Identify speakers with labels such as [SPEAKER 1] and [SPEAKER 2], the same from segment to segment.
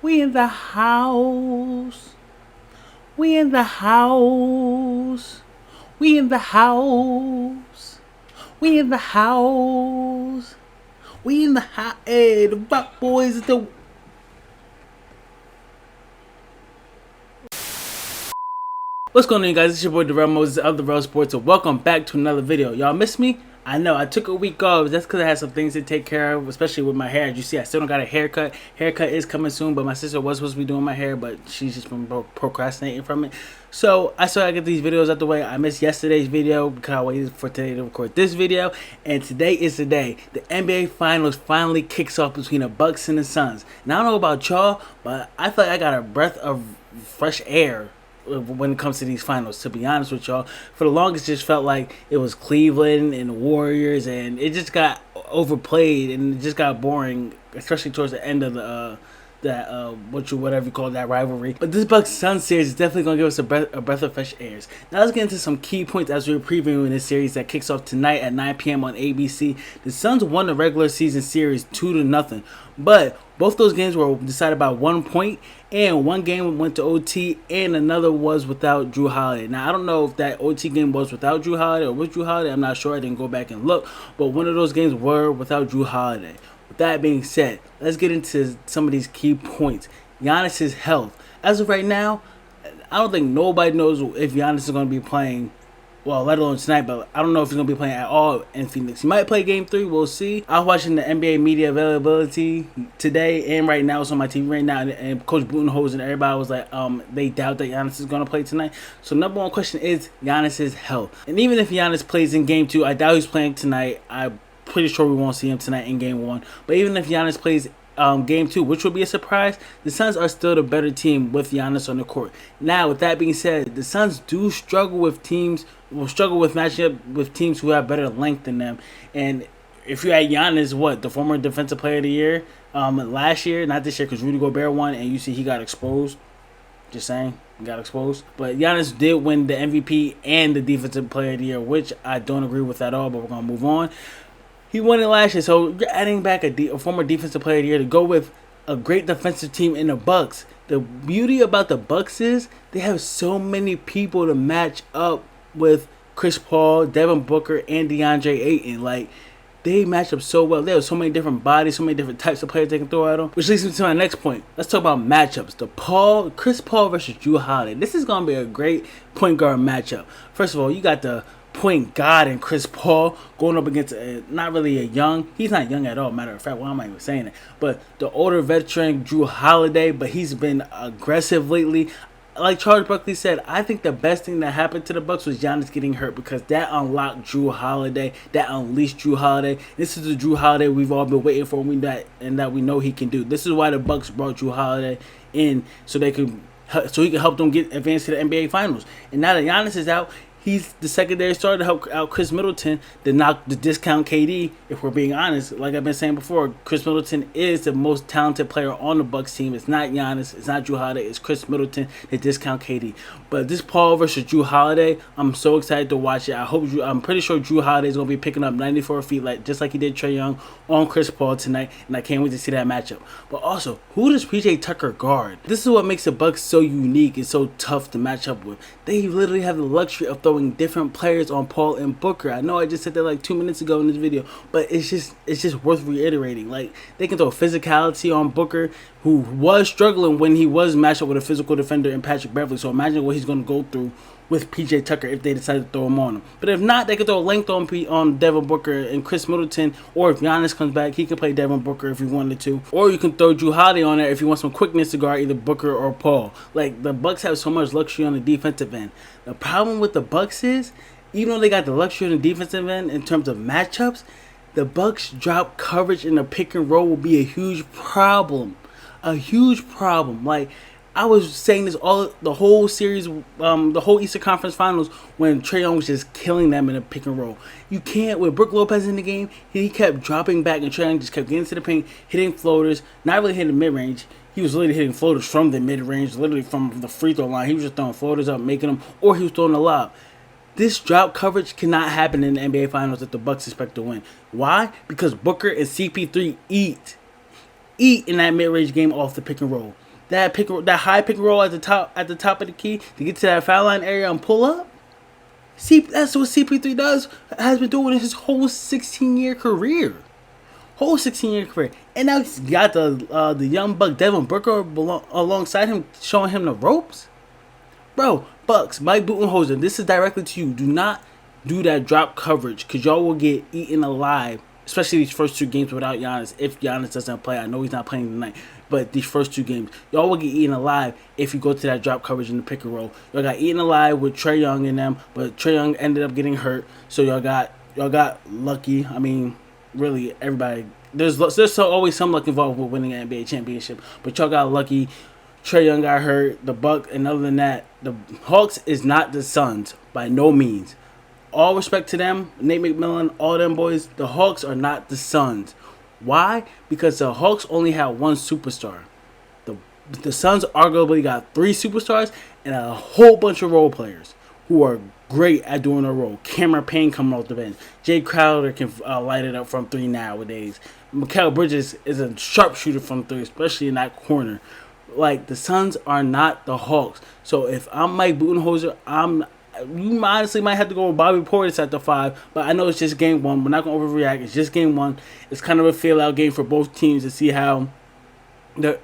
[SPEAKER 1] We in the house. We in the house. We in the house. We in the house. We in the house. Hey, the Buck boys. What's going on, you guys? It's your boy Darrell Moses of the Real Sports, and welcome back to another video. Y'all miss me? I know I took a week off. That's because I had some things to take care of, especially with my hair. As you see, I still don't got a haircut. Haircut is coming soon, but my sister was supposed to be doing my hair, but she's just been procrastinating from it. So I still gotta get these videos out the way. I missed yesterday's video because I waited for today to record this video, and today is the day. The NBA Finals finally kicks off between the Bucks and the Suns. And I don't know about y'all, but I feel like I got a breath of fresh air when it comes to these finals, to be honest with y'all. For the longest, just felt like it was Cleveland and the Warriors, and it just got overplayed and it just got boring, especially towards the end of the whatever you call that rivalry. But this Bucks Suns series is definitely gonna give us a breath of fresh air. Now let's get into some key points as we're previewing this series that kicks off tonight at 9 p.m. on ABC. The Suns won the regular season series 2-0, but both those games were decided by 1 point, and one game went to OT, and another was without Jrue Holiday. Now, I don't know if that OT game was without Jrue Holiday or with Jrue Holiday. I'm not sure. I didn't go back and look, but one of those games were without Jrue Holiday. With that being said, let's get into some of these key points. Giannis' health. As of right now, I don't think nobody knows if Giannis is going to be playing, well, let alone tonight, but I don't know if he's going to be playing at all in Phoenix. He might play Game 3. We'll see. I was watching the NBA media availability today, and right now it's on my TV right now, and Coach Budenholzer and everybody was like, they doubt that Giannis is going to play tonight. So number one question is Giannis' health. And even if Giannis plays in Game 2, I doubt he's playing tonight. I'm pretty sure we won't see him tonight in Game 1. But even if Giannis plays Game 2, which would be a surprise, the Suns are still the better team with Giannis on the court. Now, with that being said, the Suns do struggle with matching up with teams who have better length than them. And if you had Giannis, the former Defensive Player of the Year last year, not this year because Rudy Gobert won, and you see he got exposed. Just saying, he got exposed. But Giannis did win the MVP and the Defensive Player of the Year, which I don't agree with at all, but we're going to move on. He won it last year, so you're adding back a former Defensive Player of the Year to go with a great defensive team in the Bucks. The beauty about the Bucks is they have so many people to match up with Chris Paul, Devin Booker, and DeAndre Ayton. Like, they match up so well. There are so many different bodies, so many different types of players they can throw at them. Which leads me to my next point. Let's talk about matchups. Chris Paul versus Jrue Holiday. This is going to be a great point guard matchup. First of all, you got the point guard and Chris Paul going up against not really a young, he's not young at all, matter of fact, why am I even saying it, but the older veteran Jrue Holiday, but he's been aggressive lately. Like Charles Barkley said, I think the best thing that happened to the Bucks was Giannis getting hurt, because that unlocked Jrue Holiday, that unleashed Jrue Holiday. This is the Jrue Holiday we've all been waiting for, and that we know he can do. This is why the Bucks brought Jrue Holiday in, so he can help them get advanced to the NBA Finals. And now that Giannis is out, he's the secondary starter to help out Chris Middleton to knock the discount KD. If we're being honest, like I've been saying before, Chris Middleton is the most talented player on the Bucks team. It's not Giannis, it's not Jrue Holiday, it's Chris Middleton to discount KD. But this Paul versus Jrue Holiday, I'm so excited to watch it. I'm pretty sure Jrue Holiday is gonna be picking up 94 feet, just like he did Trae Young on Chris Paul tonight, and I can't wait to see that matchup. But also, who does PJ Tucker guard? This is what makes the Bucks so unique and so tough to match up with. They literally have the luxury of throwing different players on Paul and Booker. I know I just said that like 2 minutes ago in this video, but it's just worth reiterating. Like, they can throw physicality on Booker, who was struggling when he was matched up with a physical defender in Patrick Beverley. So imagine what he's going to go through with PJ Tucker if they decide to throw him on him. But if not, they could throw length on Devin Booker and Chris Middleton, or if Giannis comes back, he can play Devin Booker if he wanted to. Or you can throw Jrue Holiday on there if you want some quickness to guard either Booker or Paul. Like, the Bucks have so much luxury on the defensive end. The problem with the Bucks is, even though they got the luxury on the defensive end in terms of matchups, the Bucks drop coverage in the pick and roll will be a huge problem. A huge problem. Like, I was saying this the whole series, the whole Eastern Conference Finals, when Trae Young was just killing them in a pick and roll. You can't, with Brook Lopez in the game, he kept dropping back, and Trae Young just kept getting to the paint, hitting floaters, not really hitting mid-range. He was literally hitting floaters from the mid-range, literally from the free throw line. He was just throwing floaters up, making them, or he was throwing a lob. This drop coverage cannot happen in the NBA Finals if the Bucks expect to win. Why? Because Booker and CP3 eat in that mid-range game off the pick and roll. that high pick and roll at the top of the key to get to that foul line area and pull up. See, that's what CP3 has been doing his whole 16-year career. And now he's got the young buck Devin Booker alongside him, showing him the ropes. Bro, Bucks, Mike Budenholzer, this is directly to you. Do not do that drop coverage, because y'all will get eaten alive, especially these first 2 games without Giannis. If Giannis doesn't play, I know he's not playing tonight, but these first 2 games, y'all will get eaten alive if you go to that drop coverage in the pick and roll. Y'all got eaten alive with Trae Young in them, but Trae Young ended up getting hurt, so y'all got lucky. I mean, really, everybody, there's always some luck involved with winning an NBA championship, but y'all got lucky. Trae Young got hurt, the Bucks, and other than that, the Hawks is not the Suns by no means. All respect to them, Nate McMillan, all them boys. The Hawks are not the Suns. Why? Because the Hawks only have 1 superstar. The Suns arguably got 3 superstars and a whole bunch of role players who are great at doing their role. Cameron Payne coming off the bench. Jay Crowder can light it up from 3 nowadays. Mikal Bridges is a sharpshooter from 3, especially in that corner. Like, the Suns are not the Hawks. So if I'm Mike Budenholzer, you honestly might have to go with Bobby Portis at the 5, but I know it's just game 1. We're not gonna overreact. It's just game 1. It's kind of a feel-out game for both teams to see how they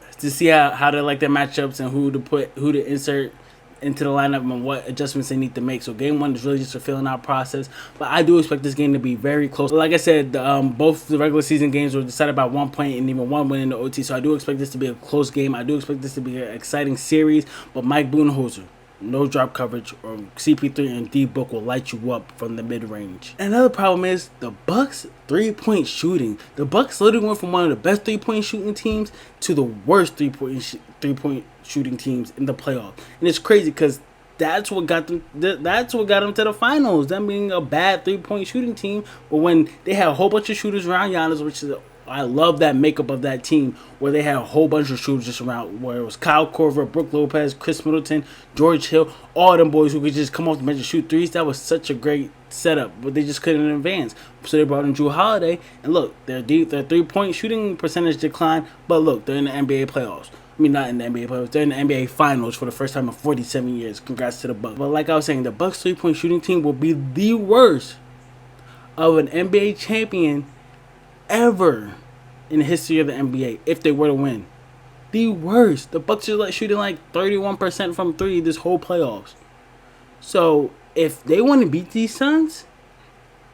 [SPEAKER 1] like their matchups and who to insert into the lineup and what adjustments they need to make. So game 1 is really just a filling out process, but I do expect this game to be very close. Like I said, both the regular season games were decided by 1 point and even 1 win in the OT, so I do expect this to be a close game. I do expect this to be an exciting series, but Mike Budenholzer, no drop coverage, or CP3 and D-Book will light you up from the mid-range. Another problem is the Bucks' 3-point shooting. The Bucks literally went from one of the best 3-point shooting teams to the worst 3-point shooting teams in the playoffs. And it's crazy because that's what got them to the finals, them being a bad 3-point shooting team. But when they had a whole bunch of shooters around Giannis, which is I love that makeup of that team where they had a whole bunch of shooters just around, where it was Kyle Korver, Brook Lopez, Chris Middleton, George Hill, all them boys who could just come off the bench and shoot threes. That was such a great setup, but they just couldn't advance. So they brought in Drew Holiday, and look, their 3-point shooting percentage declined, but look, they're in the NBA playoffs. I mean, not in the NBA playoffs. They're in the NBA finals for the first time in 47 years. Congrats to the Bucks. But like I was saying, the Bucks 3-point shooting team will be the worst of an NBA champion ever in the history of the NBA if they were to win. The worst. The Bucks are shooting like 31% from 3 this whole playoffs. So if they want to beat these Suns,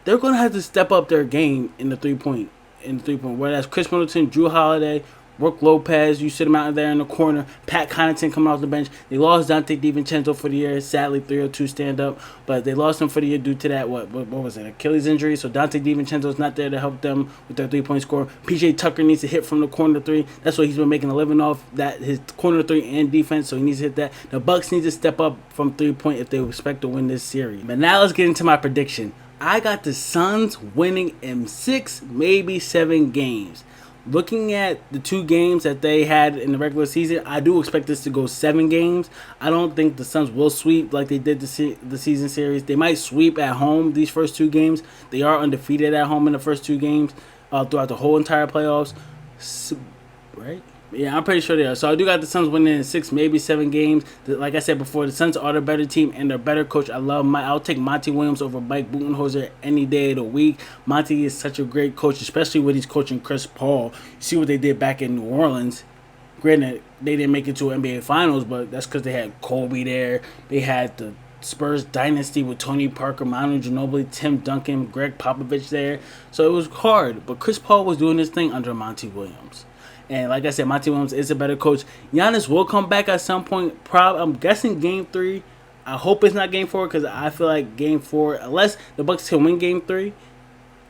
[SPEAKER 1] they're gonna have to step up their game in the 3-point. Whether that's Chris Middleton, Drew Holiday, Brook Lopez, you sit them out there in the corner. Pat Connaughton coming off the bench. They lost Dante DiVincenzo for the year. Sadly, 302 stand up. But they lost him for the year due to that, what was it, Achilles injury. So Dante DiVincenzo's not there to help them with their 3-point score. PJ Tucker needs to hit from the corner 3. That's what he's been making a living off, that his corner 3 and defense. So he needs to hit that. The Bucks need to step up from 3-point if they expect to win this series. But now let's get into my prediction. I got the Suns winning in 6, maybe 7 games. Looking at the 2 games that they had in the regular season, I do expect this to go 7 games. I don't think the Suns will sweep like they did the season series. They might sweep at home these first 2 games. They are undefeated at home in the first 2 games throughout the whole entire playoffs. Right? Yeah, I'm pretty sure they are. So I do got the Suns winning in 6, maybe 7 games. Like I said before, the Suns are the better team and they're better coach. I'll take Monty Williams over Mike Budenholzer any day of the week. Monty is such a great coach, especially when he's coaching Chris Paul. You see what they did back in New Orleans. Granted, they didn't make it to NBA Finals, but that's because they had Kobe there. They had the Spurs dynasty with Tony Parker, Manu Ginobili, Tim Duncan, Greg Popovich there. So it was hard, but Chris Paul was doing his thing under Monty Williams. And like I said, Monty Williams is a better coach. Giannis will come back at some point. I'm guessing Game 3. I hope it's not Game 4 because I feel like Game 4, unless the Bucks can win Game 3,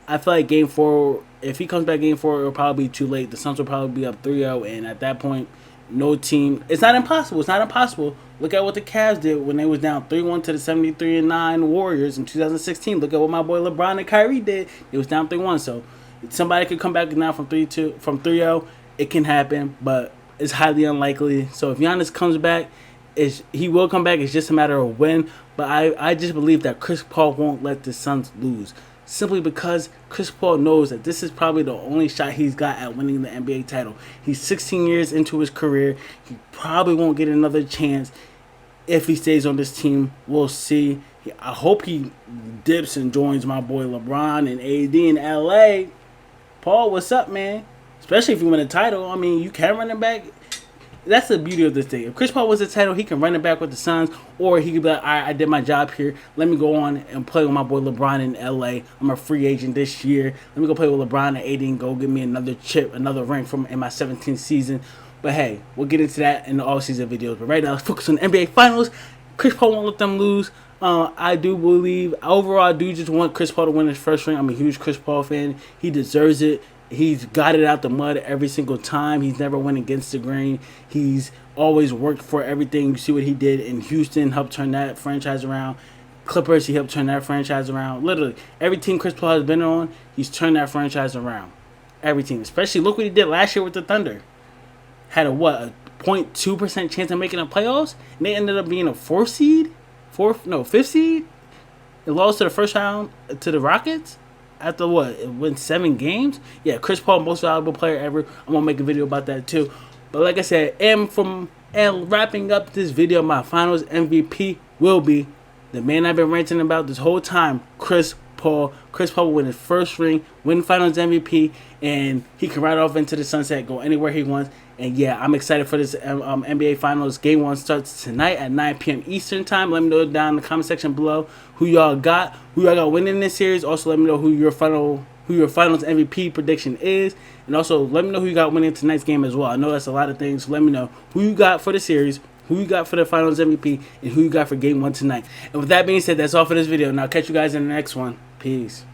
[SPEAKER 1] I feel like Game 4, if he comes back Game 4, it'll probably be too late. The Suns will probably be up 3-0, and at that point, no team. It's not impossible. It's not impossible. Look at what the Cavs did when they was down 3-1 to the 73-9 Warriors in 2016. Look at what my boy LeBron and Kyrie did. They was down 3-1. So somebody could come back now from 3-0. It can happen, but it's highly unlikely. So if Giannis comes back, he will come back. It's just a matter of when. But I just believe that Chris Paul won't let the Suns lose. simply because Chris Paul knows that this is probably the only shot he's got at winning the NBA title. He's 16 years into his career. He probably won't get another chance if he stays on this team. We'll see. I hope he dips and joins my boy LeBron and AD in LA. Paul, what's up, man? Especially if you win a title. I mean, you can run it back. That's the beauty of this thing. If Chris Paul wins the title, he can run it back with the Suns, or he could be like, all right, I did my job here. Let me go on and play with my boy LeBron in LA. I'm a free agent this year. Let me go play with LeBron and AD and go get me another chip, another ring in my 17th season. But hey, we'll get into that in the all-season videos. But right now, let's focus on the NBA Finals. Chris Paul won't let them lose. I do believe, overall, I do just want Chris Paul to win his first ring. I'm a huge Chris Paul fan. He deserves it. He's got it out the mud every single time. He's never went against the grain. He's always worked for everything. You see what he did in Houston, helped turn that franchise around. Clippers, he helped turn that franchise around. Literally, every team Chris Paul has been on, he's turned that franchise around. Every team. Especially, look what he did last year with the Thunder. Had a 0.2% chance of making the playoffs? And they ended up being a fifth seed? It lost to the first round to the Rockets after it went 7 games. Yeah, Chris Paul, most valuable player ever. I'm gonna make a video about that too. But like I said, and wrapping up this video, my Finals MVP will be the man I've been ranting about this whole time, Chris Paul. Chris Paul will win his first ring, win Finals MVP, and he can ride off into the sunset, go anywhere he wants. And yeah, I'm excited for this NBA Finals. Game 1 starts tonight at 9 p.m. Eastern time. Let me know down in the comment section below who y'all got winning this series. Also, let me know who your Finals MVP prediction is, and also let me know who you got winning tonight's game as well. I know that's a lot of things. So let me know who you got for the series, who you got for the Finals MVP, and who you got for Game 1 tonight. And with that being said, that's all for this video. Now, catch you guys in the next one. Peace.